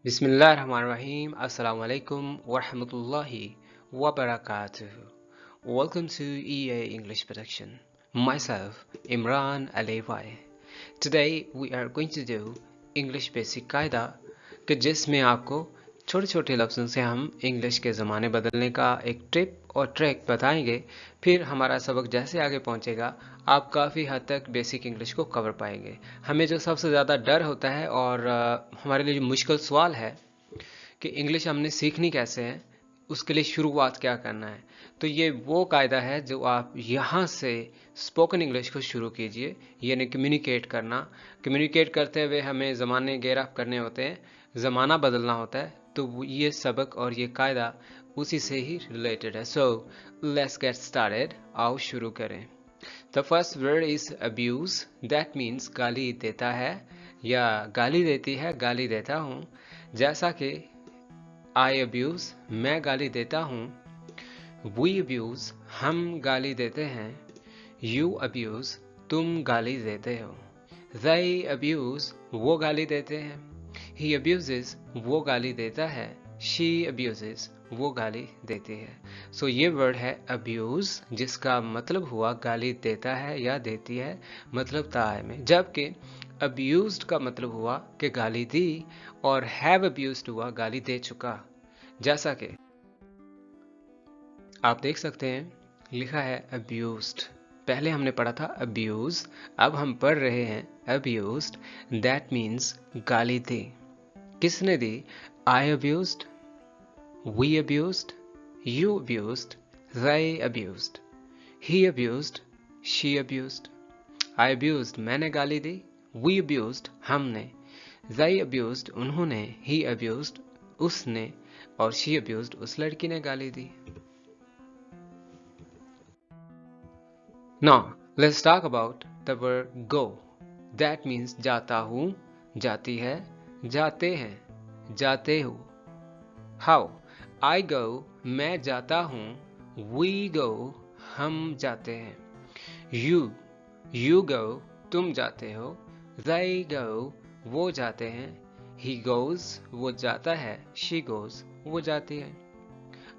Bismillahirrahmanirrahim. Assalamu alaikum wa rahmatullahi wa barakatuh. Welcome to EA English Production. Myself, Imran Alewai. Today we are going to do English Basic कायदा कि जिसमें आपको छोटे छोटे लफ्ज़ों से हम इंग्लिश के ज़माने बदलने का एक टिप और ट्रिक बताएंगे। फिर हमारा सबक जैसे आगे पहुंचेगा आप काफ़ी हद तक बेसिक इंग्लिश को कवर पाएंगे। हमें जो सबसे ज़्यादा डर होता है और हमारे लिए जो मुश्किल सवाल है कि इंग्लिश हमने सीखनी कैसे है, उसके लिए शुरुआत क्या करना है, तो ये वो कायदा है जो आप यहाँ से स्पोकन इंग्लिश को शुरू कीजिए। यानी कम्युनिकेट करते हुए हमें ज़माने गेरअप करने होते हैं, ज़माना बदलना होता है, तो ये सबक और ये कायदा उसी से ही रिलेटेड है। सो लेट्स गेट स्टार्टेड, आओ शुरू करें। The first word is abuse, that means गाली देता है या गाली देती है, गाली देता हूँ। जैसा कि आई अब्यूज, मैं गाली देता हूँ। वी अब्यूज, हम गाली देते हैं। यू अब्यूज, तुम गाली देते हो। they अब्यूज, वो गाली देते हैं। he abuses, वो गाली देता है। she abuses, वो गाली देती है। सो ये वर्ड है अब्यूज, जिसका मतलब हुआ गाली देता है या देती है, मतलब ताय में। जबकि अब्यूज्ड का मतलब हुआ कि गाली दी, और हैव अब्यूज्ड हुआ गाली दे चुका। जैसा कि आप देख सकते हैं लिखा है अब्यूज्ड, पहले हमने पढ़ा था अब्यूज, अब हम पढ़ रहे हैं अब्यूज्ड, दैट मीन्स गाली दी। किसने दी? I abused, we abused, you abused, they abused, he abused, she abused। I abused, मैंने गाली दी। we abused, हमने। they abused, उन्होंने। he abused, उसने। और she abused, उस लड़की ने गाली दी। Now let's talk about the word go, that means जाता हूँ, जाती है, जाते हैं, जाते हो। How? I go, मैं जाता हूँ। We go, हम जाते हैं। You go, तुम जाते हो। They go, वो जाते हैं। He goes, वो जाता है। She goes, वो जाती है।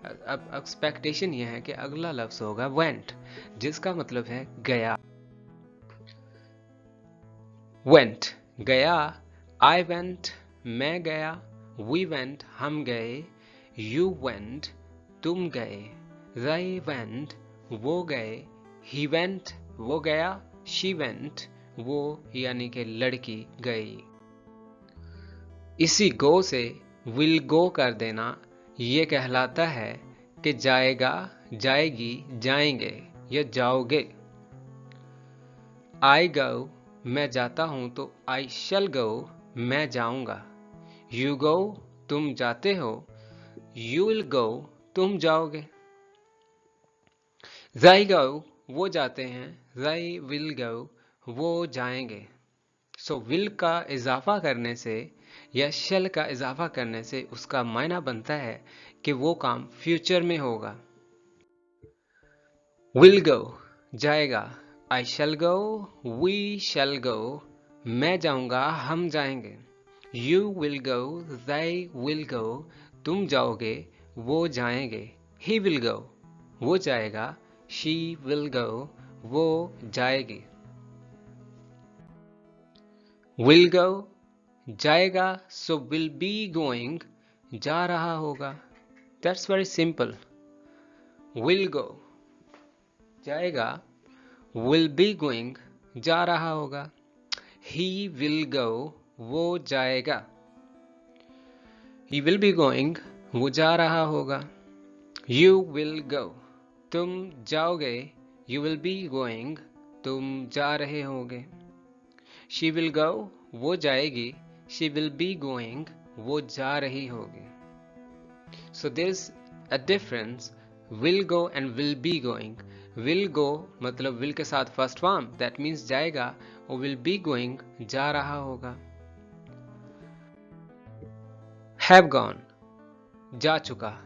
अब एक्सपेक्टेशन यह है कि अगला लफ्ज होगा went, जिसका मतलब है गया। went, गया। I went, मैं गया। We went, हम गए। You went, तुम गए। They went, वो गए। He went, वो गया। She went, वो यानी कि लड़की गई। इसी गो से will go कर देना ये कहलाता है कि जाएगा, जाएगी, जाएंगे या जाओगे। I go, मैं जाता हूं तो I shall go, मैं जाऊंगा। You go, तुम जाते हो। You will go, तुम जाओगे। They go, वो जाते हैं। They will go, वो जाएंगे। सो will का इजाफा करने से या shall का इजाफा करने से उसका मायना बनता है कि वो काम फ्यूचर में होगा। will go, जाएगा। I shall go, we shall go, मैं जाऊंगा, हम जाएंगे। You will go, they will go, तुम जाओगे, वो जाएंगे। He will go, वो जाएगा। She will go, वो जाएगी। will go, जाएगा, so will be going, जा रहा होगा। That's very simple. will go, जाएगा। will be going, जा रहा होगा। He will go, वो जाएगा। He will be going, वो जा रहा होगा। You will go, तुम जाओगे। You will be going, तुम जा रहे होगे। She will go, वो जाएगी। She will be going, वो जा रही होगी। So there is a difference, will go and will be going. will go मतलब will के साथ फर्स्ट फॉर्म, that means जाएगा, और will be going जा रहा होगा। have gone, जा चुका,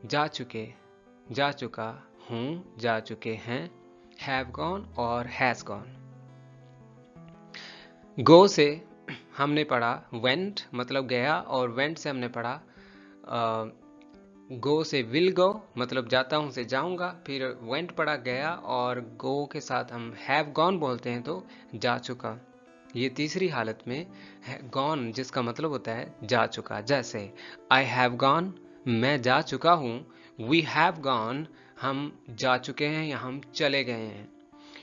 जा चुके, जा चुका हूँ, जा चुके हैं। have gone और has gone। go से हमने पढ़ा went मतलब गया, और went से हमने पढ़ा go से will go मतलब जाता हूँ से जाऊँगा। फिर went पढ़ा गया, और go के साथ हम have gone बोलते हैं तो जा चुका। ये तीसरी हालत में gone जिसका मतलब होता है जा चुका। जैसे I have gone मैं जा चुका हूँ, we have gone हम जा चुके हैं या हम चले गए हैं,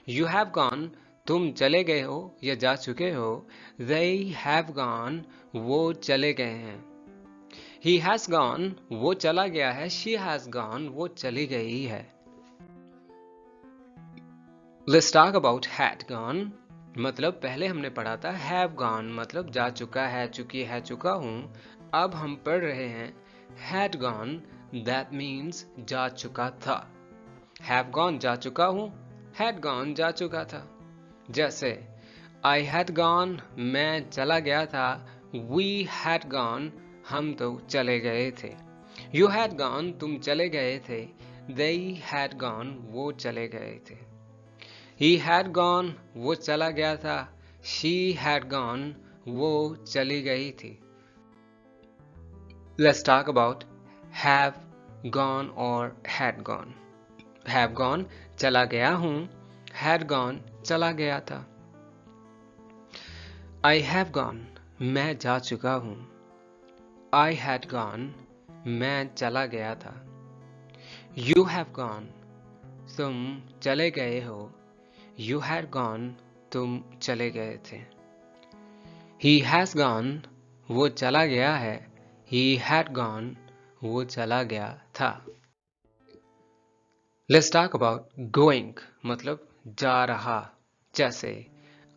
you have gone तुम चले गए हो या जा चुके हो, they have gone वो चले गए हैं, he has gone वो चला गया है, she has gone वो चली गई है। Let's talk about had gone मतलब पहले हमने पढ़ा था have gone मतलब जा चुका है, चुकी है, चुका हूँ। अब हम पढ़ रहे हैं had gone, that means जा चुका था। have gone जा चुका हूँ, had gone जा चुका था। जैसे I had gone मैं चला गया था, we had gone हम तो चले गए थे, you had gone तुम चले गए थे, they had gone वो चले गए थे, he had gone वो चला गया था, she had gone वो चली गई थी। Let's talk about have gone or had gone। have gone चला गया हूँ, had gone चला गया था। I have gone मैं जा चुका हूँ, I had gone मैं चला गया था। You have gone तुम चले गए हो, You had gone तुम चले गए थे। He has gone वो चला गया है, He had gone वो चला गया था। Let's talk about going मतलब जा रहा। जैसे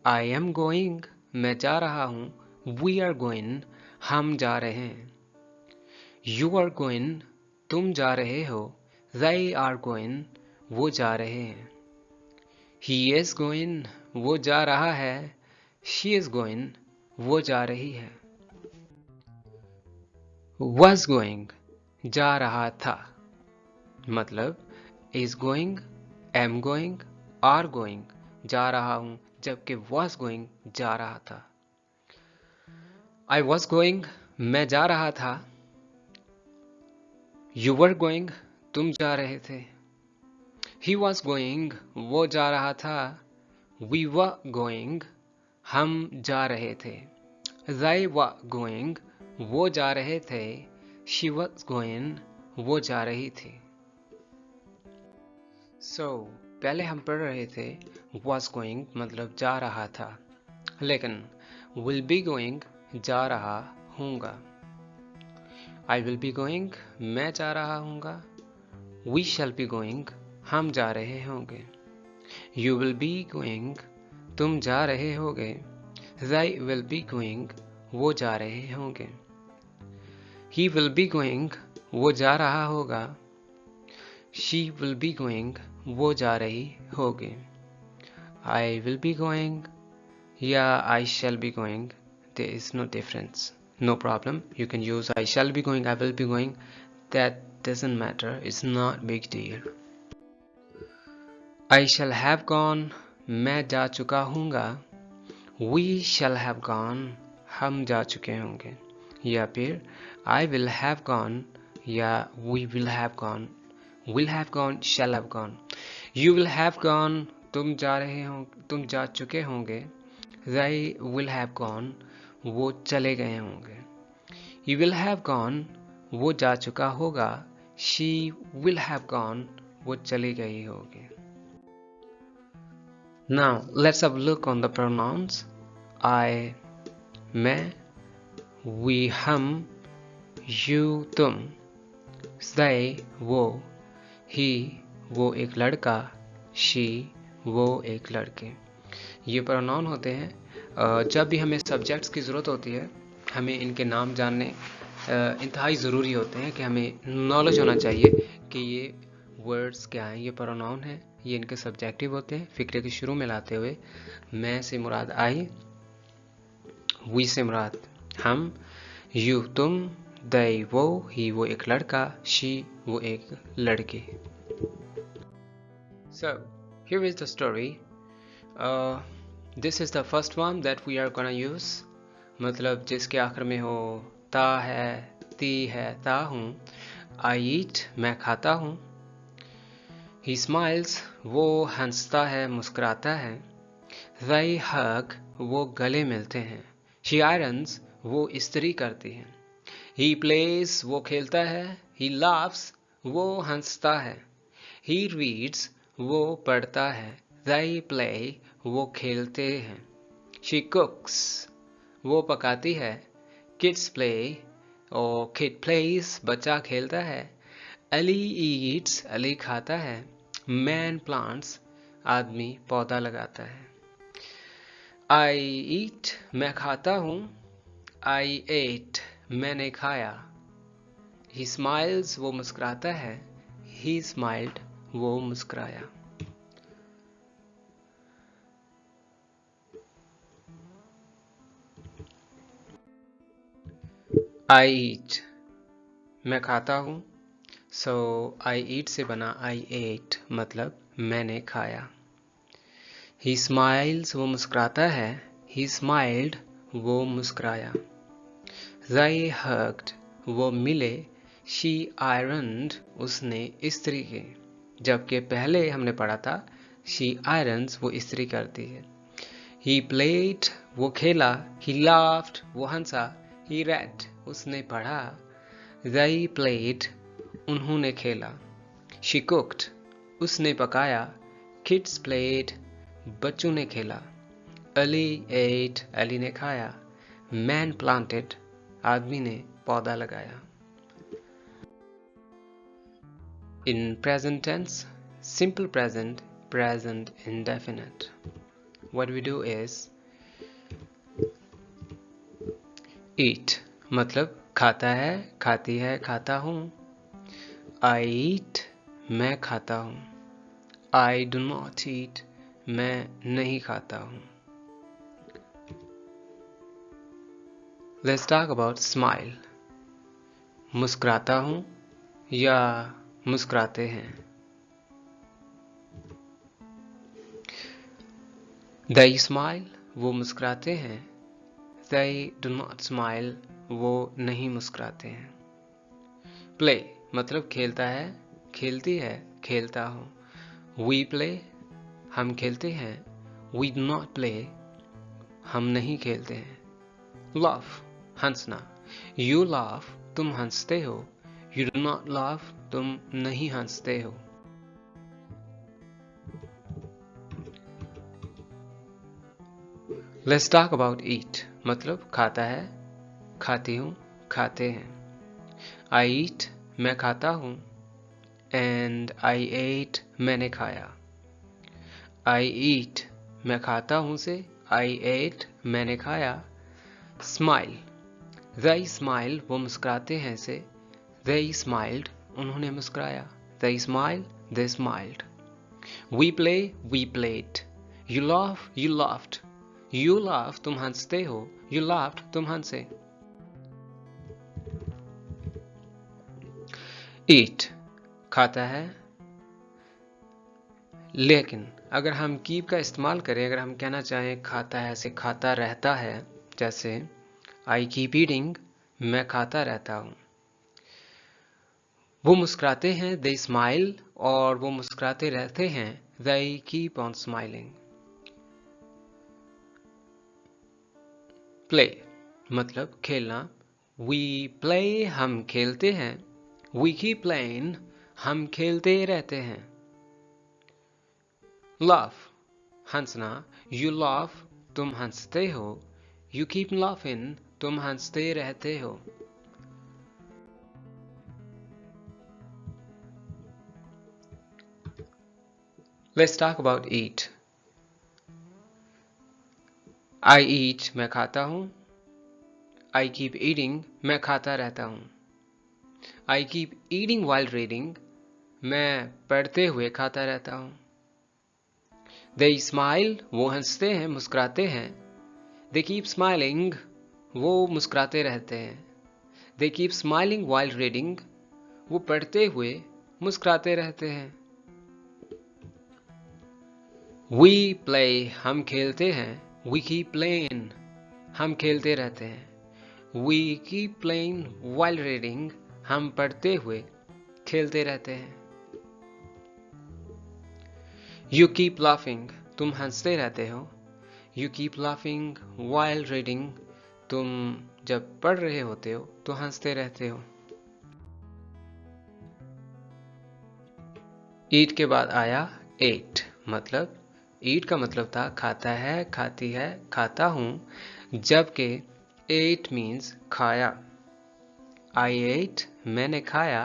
I am going मैं जा रहा हूँ, we are going हम जा रहे हैं, you are going तुम जा रहे हो, they are going वो जा रहे हैं, he is going वो जा रहा है, she is going वो जा रही है। was going जा रहा था मतलब is going, am going, are going जा रहा हूँ, जबकि was going जा रहा था। I was going मैं जा रहा था, you were going तुम जा रहे थे, he was going वो जा रहा था, we were going हम जा रहे थे, they were going वो जा रहे थे, she was going वो जा रही थी। पहले हम पढ़ रहे थे was going मतलब जा रहा था, लेकिन will be going जा रहा हूँगा। I will be going मैं जा रहा हूँगा, we shall be going हम जा रहे होंगे, you will be going तुम जा रहे होगे, they will be going वो जा रहे होंगे, he will be going वो जा रहा होगा, she will be going वो जा रही होगी, I will be going या I shall be going, there is no difference, no problem, you can use I shall be going, I will be going, that doesn't matter, it's not big deal। I shall have gone मैं जा चुका हूँगा, we shall have gone हम जा चुके होंगे, या फिर I will have gone या we will have gone, will have gone, shall have gone, you will have gone तुम जा रहे हो, तुम जा चुके होंगे, they will have gone वो चले गए होंगे, you will have gone वो जा चुका होगा, she will have gone वो चली गई होगी। Now let's have a look on the pronouns I मैं, we हम, you तुम, they वो, he वो एक लड़का, she वो एक लड़के। ये प्रोनाउन होते हैं जब भी हमें सब्जेक्ट्स की ज़रूरत होती है, हमें इनके नाम जानने इंतहाई ज़रूरी होते हैं कि हमें नॉलेज होना चाहिए कि ये वर्ड्स क्या हैं, ये प्रोनाउन हैं, ये इनके सब्जेक्टिव होते हैं। फ़िक्रे के शुरू में लाते हुए मैं से मुराद आई, वी से मुराद हम, यू तुम, दे वो, ही वो एक लड़का, शी वो एक लड़की। So here is the story. This is the first one that we are gonna use. मतलब जिसके आखिर में हो ता है, ती है, ता हूँ। आई ईट, मैं खाता हूँ। ही स्माइल्स, वो हंसता है, मुस्कुराता है। They hug, वो गले मिलते हैं। She irons, वो इस्त्री करती है। He plays, वो खेलता है। He laughs, वो हंसता है। He reads, वो पढ़ता है। They play, वो खेलते हैं। She cooks, वो पकाती है। Kids play, और kid plays, बच्चा खेलता है। Ali eats, अली खाता है। Man plants, आदमी पौधा लगाता है। I eat, मैं खाता हूँ। I ate, मैंने खाया। He smiles, वो मुस्कुराता है। He smiled, वो मुस्कुराया। I eat, मैं खाता हूँ। So I eat से बना I ate, मतलब मैंने खाया। He smiles, वो मुस्कुराता है। He smiled, वो मुस्कुराया। They hugged, वो मिले। She ironed, उसने इस्त्री की। जबकि पहले हमने पढ़ा था she irons, वो इस्त्री करती है। He played, वो खेला। He laughed, वो हंसा। He read, उसने पढ़ा। They played, उन्होंने खेला। She cooked, उसने पकाया। Kids played, बच्चों ने खेला। Ali ate, अली ने खाया। Man planted, आदमी ने पौधा लगाया। In present tense, simple present, present indefinite. What we do is eat, मतलब खाता है, खाती है, खाता हूँ। I eat, मैं खाता हूँ। I do not eat, मैं नहीं खाता हूँ। Let's talk about smile. मुस्कुराता हूँ या मुस्कुराते हैं। They smile, वो मुस्कुराते हैं। They do not smile, वो नहीं मुस्कुराते हैं। Play, मतलब खेलता है, खेलती है, खेलता हूँ। We play, हम खेलते हैं। We do not play, हम नहीं खेलते हैं। Laugh, हंसना। You laugh, तुम हंसते हो। You do not laugh, तुम नहीं हंसते हो। Let's talk about eat, मतलब खाता है, खाती हूँ, खाते हैं। I eat, मैं खाता हूँ। And I ate, मैंने खाया। I eat, मैं खाता हूँ से I ate, मैंने खाया। Smile, they smile, वो मुस्कुराते हैं से They smiled, उन्होंने मुस्कुराया। They smile, they smiled. We play, we played. You laugh, you laughed. You laugh, तुम हंसते हो। You laughed, तुम हंसे। Eat, खाता है। लेकिन अगर हम कीप का इस्तेमाल करें, अगर हम कहना चाहें खाता है से खाता रहता है, जैसे आई कीप ईटिंग, मैं खाता रहता हूँ। वो मुस्कुराते हैं, दे स्माइल, और वो मुस्कुराते रहते हैं, they keep on smiling. Play, मतलब खेलना। वी प्ले, हम खेलते हैं। वी कीप प्लेइंग, हम खेलते रहते हैं। लाफ, हंसना। यू लाफ, तुम हंसते हो। यू कीप लाफिंग, तुम हंसते रहते हो। Let's talk about eat. I eat, मैं खाता हूँ। I keep eating, मैं खाता रहता हूँ। I keep eating while reading, मैं पढ़ते हुए खाता रहता हूँ। They smile, वो हंसते हैं, मुस्कुराते हैं। They keep smiling, वो मुस्कुराते रहते हैं। They keep smiling while reading, वो पढ़ते हुए मुस्कुराते रहते हैं। We play, हम खेलते हैं। We keep playing, हम खेलते रहते हैं। We keep playing while reading, हम पढ़ते हुए खेलते रहते हैं। You keep laughing, तुम हंसते रहते हो। You keep laughing while reading, तुम जब पढ़ रहे होते हो तो हंसते रहते हो। ईट के बाद आया एट, मतलब ईट का मतलब था खाता है, खाती है, खाता हूं, जबकि एट मीन्स खाया। आई एट, मैंने खाया।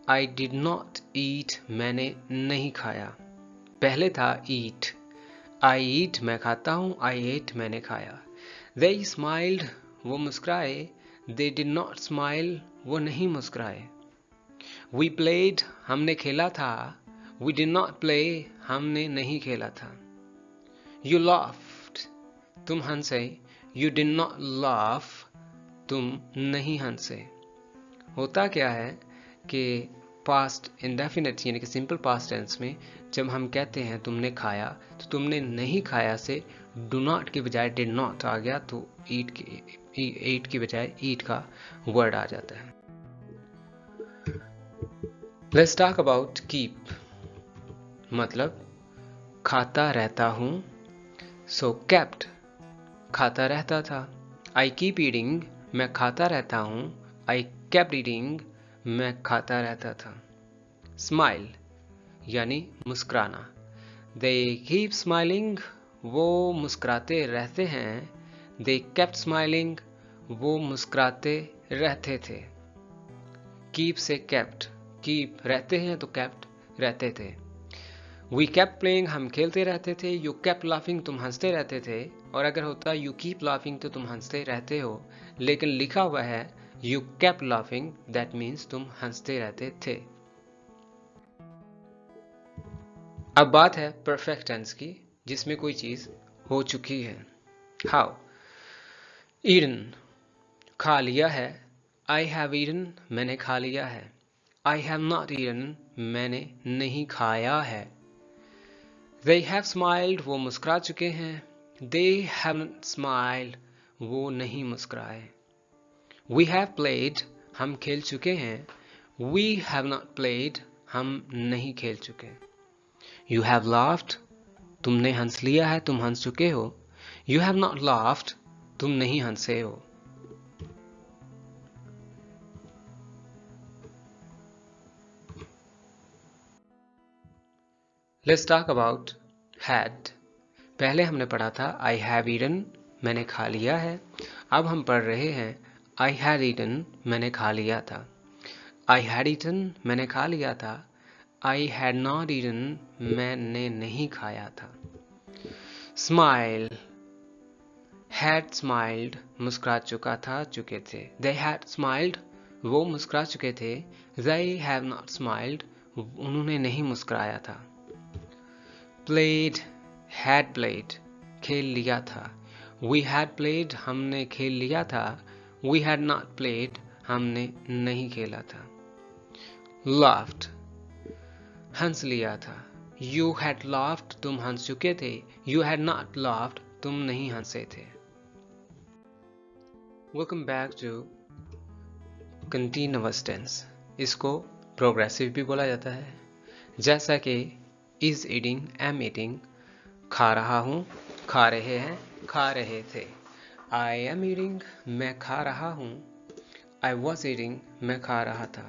आई डिड नॉट ईट, मैंने नहीं खाया। पहले था ईट, आई ईट मैं खाता हूं, आई एट मैंने खाया। दे स्माइल्ड, वो मुस्कुराए। दे डिड नॉट स्माइल, वो नहीं मुस्कुराए। वी प्लेड, हमने खेला था। वी डिड नॉट प्ले, हमने नहीं खेला था। यू लाफ्ड, तुम हंसे। यू डिड नॉट लाफ, तुम नहीं हंसे। होता क्या है कि पास्ट इंडेफिनिट यानी कि सिंपल पास्ट टेंस में जब हम कहते हैं तुमने खाया, तो तुमने नहीं खाया से डू नॉट के बजाय डिड नॉट आ गया, तो ईट की बजाय ईट का वर्ड आ जाता है। लेट्स टॉक अबाउट कीप, मतलब खाता रहता हूं। सो केप्ट, खाता रहता था। आई कीप ईटिंग, मैं खाता रहता हूं। आई केप्ट ईटिंग, मैं खाता रहता था। स्माइल यानी मुस्कुराना। दे कीप स्माइलिंग, वो मुस्कुराते रहते हैं। दे केप्ट स्माइलिंग, वो मुस्कुराते रहते थे। कीप से केप्ट, कीप रहते हैं तो केप्ट रहते थे। वी केप्ट प्लेइंग, हम खेलते रहते थे। यू केप्ट लाफिंग, तुम हंसते रहते थे। और अगर होता यू कीप लाफिंग तो तुम हंसते रहते हो, लेकिन लिखा हुआ है you kept laughing, that means तुम हंसते रहते थे। अब बात है परफेक्ट टेंस की, जिसमें कोई चीज हो चुकी है। हाउ, ईटन, खा लिया है। आई हैव ईटन, मैंने खा लिया है। आई हैव नॉट ईटन, मैंने नहीं खाया है। They have smiled, वो मुस्कुरा चुके हैं। They haven't smiled, वो नहीं मुस्कुराए। We have played, हम खेल चुके हैं। We have not played, हम नहीं खेल चुके। You have laughed, तुमने हंस लिया है, तुम हंस चुके हो। You have not laughed, तुम नहीं हंसे हो। Let's talk about had. पहले हमने पढ़ा था I have eaten, मैंने खा लिया है। अब हम पढ़ रहे हैं I had eaten, मैंने खा लिया था। I had eaten, मैंने खा लिया था। I had not eaten, मैंने नहीं खाया था। Smile, had smiled, मुस्कुरा चुका था, चुके थे। They had smiled, वो मुस्कुरा चुके थे। They have not smiled, उन्होंने नहीं मुस्कुराया था। Played, had played, खेल लिया था। We had played, हमने खेल लिया था। We had not played, हमने नहीं खेला था। Laughed, हंस लिया था। You had laughed, तुम हंस चुके थे। You had not laughed, तुम नहीं हंसे थे। Welcome back to continuous tense. इसको प्रोग्रेसिव भी बोला जाता है, जैसा कि is eating, am eating, खा रहा हूँ, खा रहे हैं, खा रहे थे। I am eating, मैं खा रहा हूँ। I was eating, मैं खा रहा था।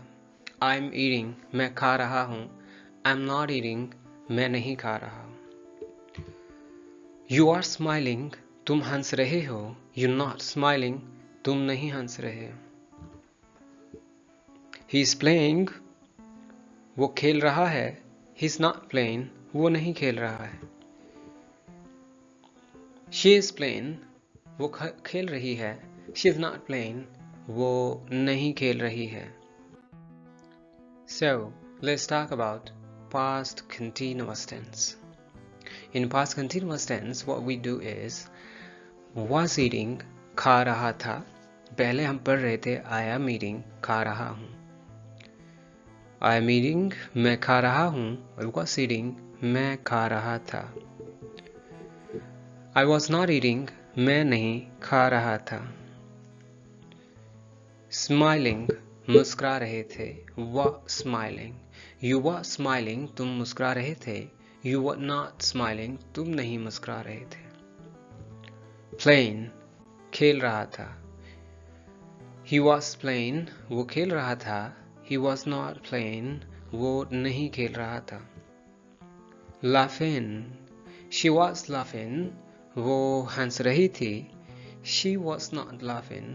I'm eating, मैं खा रहा हूँ। I'm not eating, मैं नहीं खा रहा हूँ। You are smiling, तुम हंस रहे हो। You're not smiling, तुम नहीं हंस रहे हो। He is playing, वो खेल रहा है। He's not playing, वो नहीं खेल रहा है। She is playing, वो खेल रही है। She is not playing, वो नहीं खेल रही है। So, let's talk about past continuous tense. In past continuous tense, what we do is was eating, खा रहा था। पहले हम पढ़ रहे थे I am eating, खा रहा हूँ। I am eating, मैं खा रहा हूँ। Was eating, मैं खा रहा था। I was not eating, मैं नहीं खा रहा था। स्माइलिंग, मुस्कुरा रहे थे। वर स्माइलिंग, यू वर स्माइलिंग, तुम मुस्कुरा रहे थे। यू वर नॉट स्माइलिंग, तुम नहीं मुस्कुरा रहे थे। प्लेइंग, खेल रहा था। ही वॉज प्लेइंग, वो खेल रहा था। ही वॉज नॉट प्लेइंग, वो नहीं खेल रहा था। लाफिंग, शी वॉज लाफिंग, वो हंस रही थी। शी वॉज नॉट लाफिंग,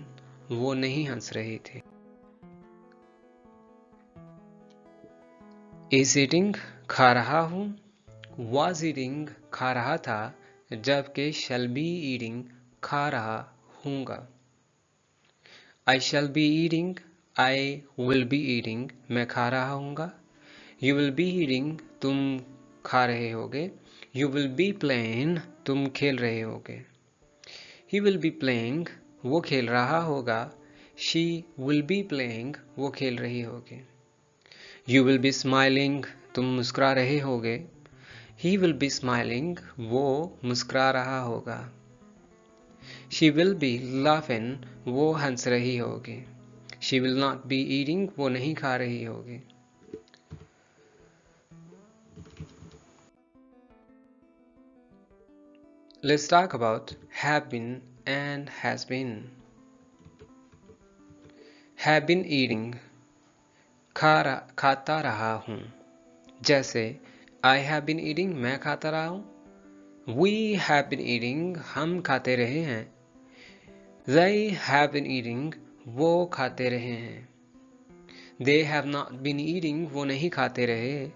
वो नहीं हंस रही थी। इज ईटिंग, खा रहा हूँ। वॉज ईटिंग, खा रहा था, जबकि शैल बी ईटिंग, खा रहा हूँगा। I shall be eating, I will be eating, मैं खा रहा हूँगा। यू विल बी ईटिंग, तुम खा रहे होगे। यू विल बी प्लेइंग, तुम खेल रहे होगे। ही विल बी प्लेइंग, वो खेल रहा होगा। शी विल बी प्लेइंग, वो खेल रही होगी। यू विल बी स्माइलिंग, तुम मुस्कुरा रहे होगे। ही विल बी स्माइलिंग, वो मुस्कुरा रहा होगा। शी विल बी लाफिंग, वो हंस रही होगी। She will not be eating, वो नहीं खा रही होगी। Let's talk about have been and has been. Have been eating, खाता रहा हूँ। जैसे I have been eating, मैं खाता रहा हूँ। We have been eating, हम खाते रहे हैं। They have been eating, वो खाते रहे हैं। They have not been eating, वो नहीं खाते रहे।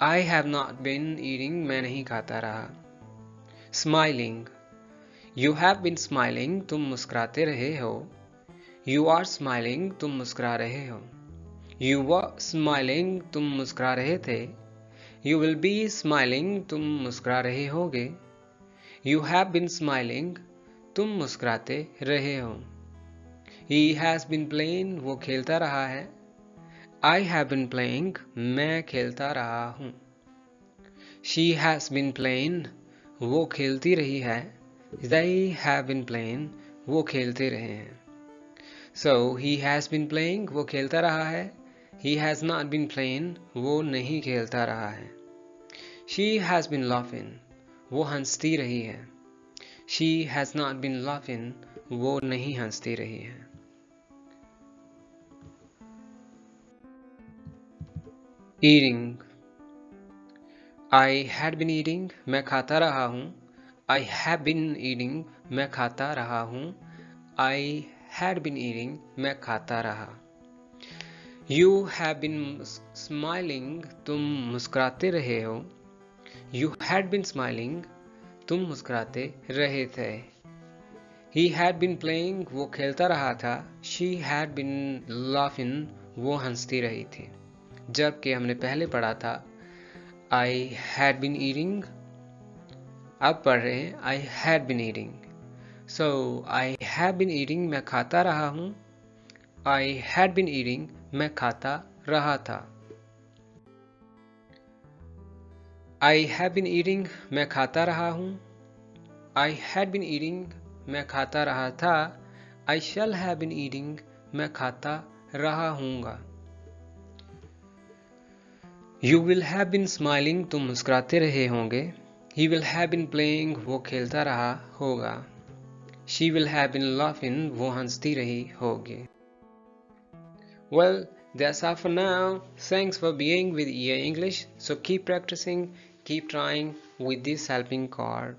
I have not been eating, मैं नहीं खाता रहा। Smiling, You have been smiling, तुम मुस्कुराते रहे हो। You are smiling, तुम मुस्कुरा रहे हो। You were smiling, तुम मुस्कुरा रहे थे। You will be smiling, तुम मुस्कुरा रहे होगे। You have been smiling, तुम मुस्कुराते रहे हो। He has been playing, वो खेलता रहा है। I have been playing, मैं खेलता रहा हूँ। She has been playing, वो खेलती रही है। They have been playing, वो खेलते रहे हैं। So he has been playing, वो खेलता रहा है। He has not been playing, वो नहीं खेलता रहा है। She has been laughing, वो हंसती रही है। She has not been laughing, वो नहीं हंसती रही है। Eating, I had been eating, मैं खाता रहा हूँ। I have been eating, मैं खाता रहा हूँ। I had been eating, मैं खाता रहा। You have been smiling, तुम मुस्कुराते रहे हो। You had been smiling, तुम मुस्कुराते रहे थे। He had been playing, वो खेलता रहा था। She had been laughing, वो हंसती रही थी। जबकि हमने पहले पढ़ा था I had been eating, अब पढ़ रहे हैं I had been eating. So I have been eating, मैं खाता रहा हूँ। I had been eating, मैं खाता रहा था। I have been eating, मैं खाता रहा हूँ। I had been eating, मैं खाता रहा था। I shall have been eating, मैं खाता रहा हूँगा। You will have been smiling, तुम मुस्कुराते रहे होंगे। He will have been playing, वो खेलता रहा होगा। She will have been laughing, वो हंसती रही होगी। Well, that's all for now. Thanks for being with EA English. So keep practicing, keep trying with this helping card.